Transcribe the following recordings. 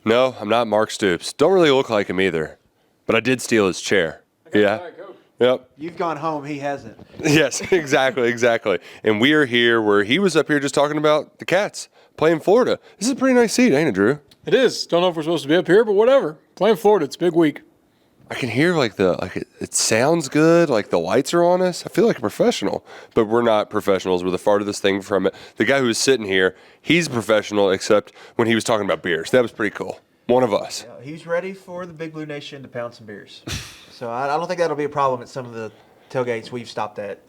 No, I'm not Mark Stoops. Don't really look like him either. But I did steal his chair. Yeah. Yep. You've gone home. He hasn't. Yes, exactly. And we are here where he was up here just talking about the Cats playing Florida. This is a pretty nice seat, ain't it, Drew? It is. Don't know if we're supposed to be up here, but whatever. Playing Florida, it's a big week. I can hear it sounds good, like the lights are on us. I feel like a professional, but we're not professionals. We're the farthest thing from it. The guy who was sitting here, he's a professional, except when he was talking about beers. That was pretty cool. One of us. Yeah, he's ready for the Big Blue Nation to pound some beers. So I don't think that'll be a problem at some of the tailgates we've stopped at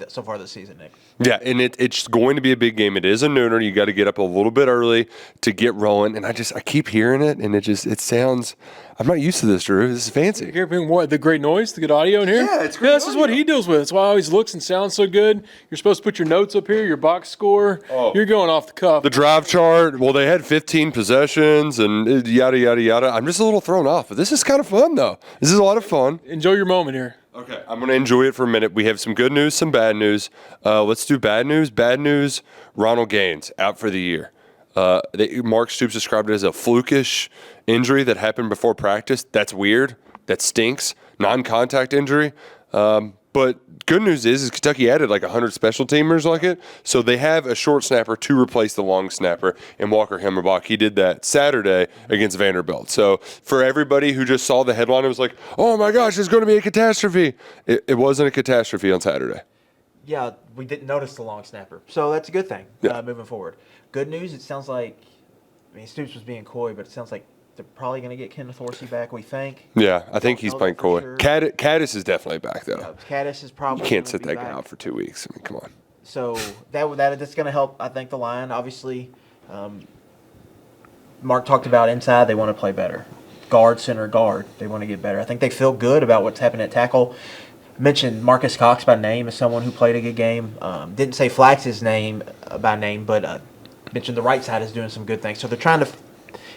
so far this season, Nick. Yeah, and it's going to be a big game. It is a nooner. You got to get up a little bit early to get rolling. And I keep hearing it, and it sounds. I'm not used to this, Drew. This is fancy. You're hearing what, the great noise, the good audio in here? Yeah, it's great. This is what he deals with. That's why it always looks and sounds so good. You're supposed to put your notes up here, your box score. Oh. You're going off the cuff. The drive chart. Well, they had 15 possessions and yada yada yada. I'm just a little thrown off, but this is kind of fun though. This is a lot of fun. Enjoy your moment here. Okay, I'm going to enjoy it for a minute. We have some good news, some bad news. Let's do bad news. Bad news, Ronald Gaines out for the year. Mark Stoops described it as a flukish injury that happened before practice. That's weird. That stinks. Non-contact injury. But good news is Kentucky added like 100 special teamers like it. So they have a short snapper to replace the long snapper in Walker Himmelbach. He did that Saturday against Vanderbilt. So for everybody who just saw the headline and was like, oh my gosh, it's going to be a catastrophe. It wasn't a catastrophe on Saturday. Yeah, we didn't notice the long snapper. So that's a good thing moving forward. Good news, it sounds like, Stoops was being coy, but it sounds like they're probably going to get Kenneth Horsey back, we think. Yeah, I think he's playing coy. Sure. Kattus is definitely back, though. Yeah, Kattus is probably You can't sit that back. guy out for 2 weeks. I mean, come on. So that's going to help, I think, the line. Obviously, Mark talked about inside, they want to play better. Guard, center, guard, they want to get better. I think they feel good about what's happening at tackle. Mentioned Marcus Cox by name as someone who played a good game. Didn't say Flax's name by name, but mentioned the right side is doing some good things. So they're trying to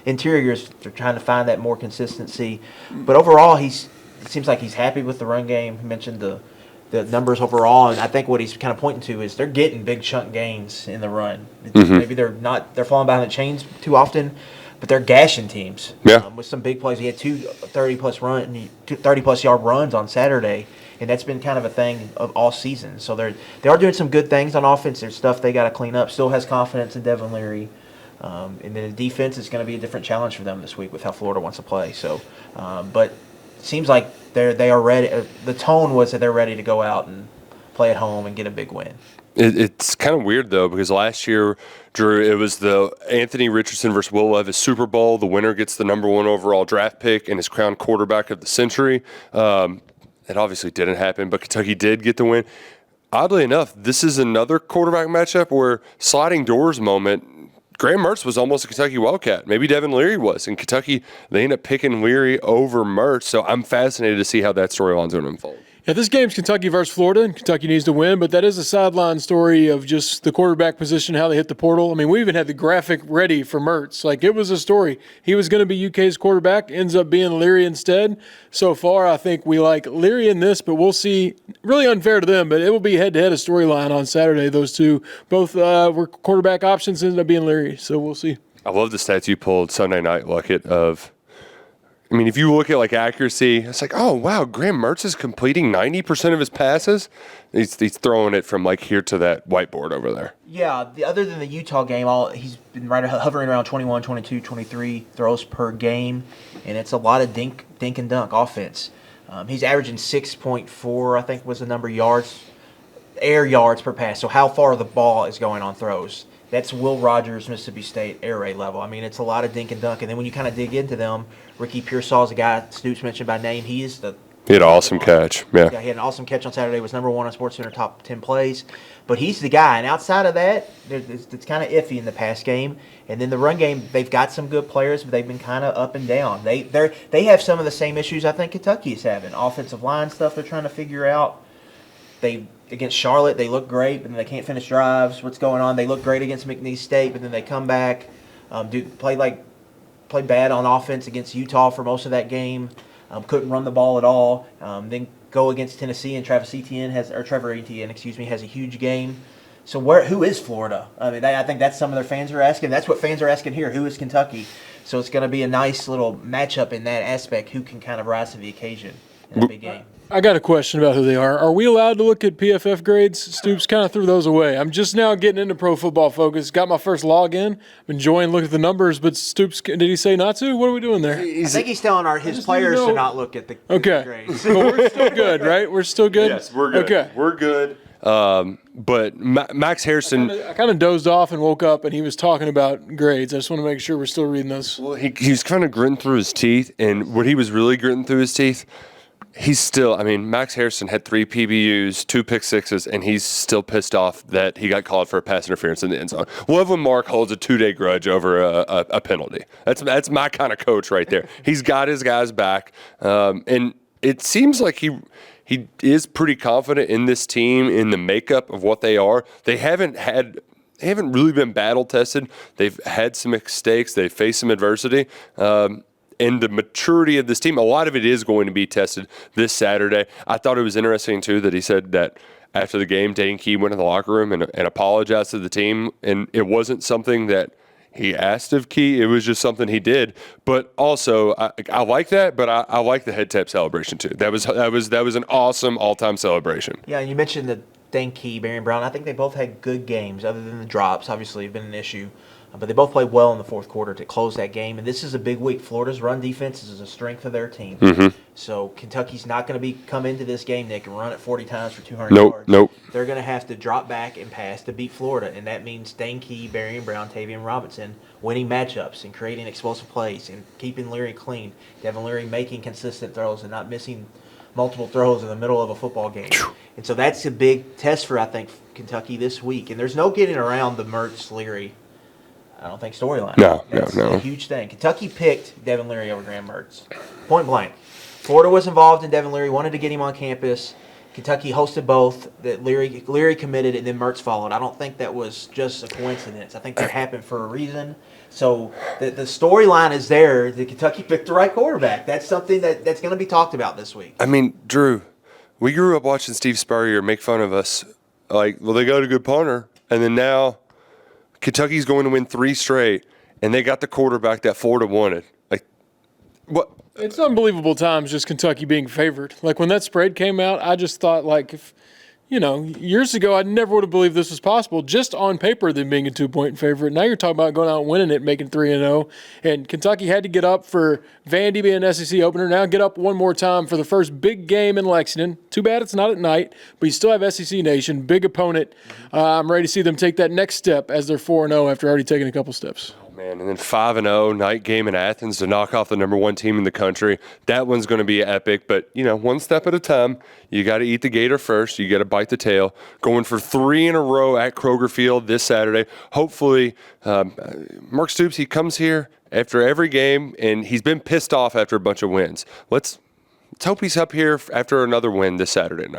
interiors. They're trying to find that more consistency. But overall, it seems like he's happy with the run game. He mentioned the numbers overall, and I think what he's kind of pointing to is they're getting big chunk gains in the run. Mm-hmm. Maybe they're falling behind the chains too often, but they're gashing teams. Yeah. With some big plays. He had two 30-plus yard runs on Saturday. And that's been kind of a thing of all season. So they are doing some good things on offense. There's stuff they got to clean up. Still has confidence in Devin Leary. And then the defense is going to be a different challenge for them this week with how Florida wants to play. So, but it seems like they are ready. The tone was that they're ready to go out and play at home and get a big win. It's kind of weird, though, because last year, Drew, it was the Anthony Richardson versus Will Levis Super Bowl. The winner gets the number 1 overall draft pick and is crowned quarterback of the century. It obviously didn't happen, but Kentucky did get the win. Oddly enough, this is another quarterback matchup where sliding doors moment. Graham Mertz was almost a Kentucky Wildcat. Maybe Devin Leary was. In Kentucky, they end up picking Leary over Mertz. So I'm fascinated to see how that storyline's going to unfold. Yeah, this game's Kentucky versus Florida, and Kentucky needs to win, but that is a sideline story of just the quarterback position, how they hit the portal. I mean, we even had the graphic ready for Mertz. Like, it was a story. He was going to be UK's quarterback, ends up being Leary instead. So far, I think we like Leary in this, but we'll see. Really unfair to them, but it will be head-to-head a storyline on Saturday. Those two, both were quarterback options, ended up being Leary, so we'll see. I love the stats you pulled Sunday night, Luckett, of – I mean, if you look at, like, accuracy, it's like, oh, wow, Graham Mertz is completing 90% of his passes. He's throwing it from, like, here to that whiteboard over there. Yeah, other than the Utah game, he's been hovering around 21, 22, 23 throws per game, and it's a lot of dink and dunk offense. He's averaging 6.4, I think was the number, air yards per pass, so how far the ball is going on throws. That's Will Rogers, Mississippi State air raid level. I mean, it's a lot of dink and dunk. And then when you kind of dig into them, Ricky Pearsall is a guy Stoops mentioned by name. He is the He had an awesome catch. Yeah, he had an awesome catch on Saturday. Was number 1 on SportsCenter top 10 plays. But he's the guy. And outside of that, it's kind of iffy in the pass game. And then the run game, they've got some good players, but they've been kind of up and down. They have some of the same issues I think Kentucky is having. Offensive line stuff they're trying to figure out. Against Charlotte, they look great, but then they can't finish drives. What's going on? They look great against McNeese State, but then they come back, play bad on offense against Utah for most of that game. Couldn't run the ball at all. Then go against Tennessee, and Trevor Etienne has a huge game. So who is Florida? I mean, I think that's some of their fans are asking. That's what fans are asking here. Who is Kentucky? So it's going to be a nice little matchup in that aspect. Who can kind of rise to the occasion in a big game? I got a question about who they are. Are we allowed to look at PFF grades? Stoops kind of threw those away. I'm just now getting into Pro Football Focus. Got my first login. I'm enjoying looking at the numbers, but Stoops, did he say not to? What are we doing there? I think he's telling his players to not look at the grades. But we're still good, right? We're still good? Yes, we're good. Okay. We're good. But Max Harrison. I kind of dozed off and woke up, and he was talking about grades. I just want to make sure we're still reading those. Well, he was kind of gritting through his teeth, and what he was really gritting through his teeth, Max Harrison had 3 PBUs, 2 pick sixes, and he's still pissed off that he got called for a pass interference in the end zone. Love when Mark holds a 2-day grudge over a penalty. That's my kind of coach right there. He's got his guys back, and it seems like he is pretty confident in this team, in the makeup of what they are. They haven't really been battle tested. They've had some mistakes. They've faced some adversity. And the maturity of this team, a lot of it is going to be tested this Saturday. I thought it was interesting, too, that he said that after the game, Dane Key went in the locker room and apologized to the team. And it wasn't something that he asked of Key. It was just something he did. But also, I like that, but I like the head tap celebration, too. That was an awesome all-time celebration. Yeah, and you mentioned the Dane Key, Barry Brown. I think they both had good games, other than the drops. Obviously, have been an issue. But they both played well in the fourth quarter to close that game. And this is a big week. Florida's run defense is a strength of their team. Mm-hmm. So Kentucky's not going to come into this game, Nick, and run it 40 times for 200 yards. Nope. They're going to have to drop back and pass to beat Florida. And that means Dane Key, Barry Brown, Tavian Robinson winning matchups and creating explosive plays and keeping Leary clean. Devin Leary making consistent throws and not missing multiple throws in the middle of a football game. And so that's a big test for, I think, Kentucky this week. And there's no getting around the Mertz-Leary I don't think storyline. That's a huge thing. Kentucky picked Devin Leary over Graham Mertz. Point blank. Florida was involved in Devin Leary, wanted to get him on campus. Kentucky hosted both. That Leary committed, and then Mertz followed. I don't think that was just a coincidence. I think that happened for a reason. So the storyline is there that Kentucky picked the right quarterback. That's something that's going to be talked about this week. I mean, Drew, we grew up watching Steve Spurrier make fun of us. Like, well, they got a good punter, and then now Kentucky's going to win 3 straight, and they got the quarterback that Florida wanted. Like, what? It's unbelievable times just Kentucky being favored. Like, when that spread came out, I just thought, like, if, years ago, I never would have believed this was possible, just on paper, them being a 2-point favorite. Now you're talking about going out and winning it, making 3-0. And Kentucky had to get up for Vandy being an SEC opener. Now get up one more time for the first big game in Lexington. Too bad it's not at night, but you still have SEC Nation, big opponent. I'm ready to see them take that next step as they're 4-0 after already taking a couple steps. Man, and then 5-0 night game in Athens to knock off the number 1 team in the country. That one's going to be epic, but one step at a time. You got to eat the gator first. You got to bite the tail. Going for 3 in a row at Kroger Field this Saturday. Hopefully, Mark Stoops, he comes here after every game, and he's been pissed off after a bunch of wins. Let's hope he's up here after another win this Saturday night.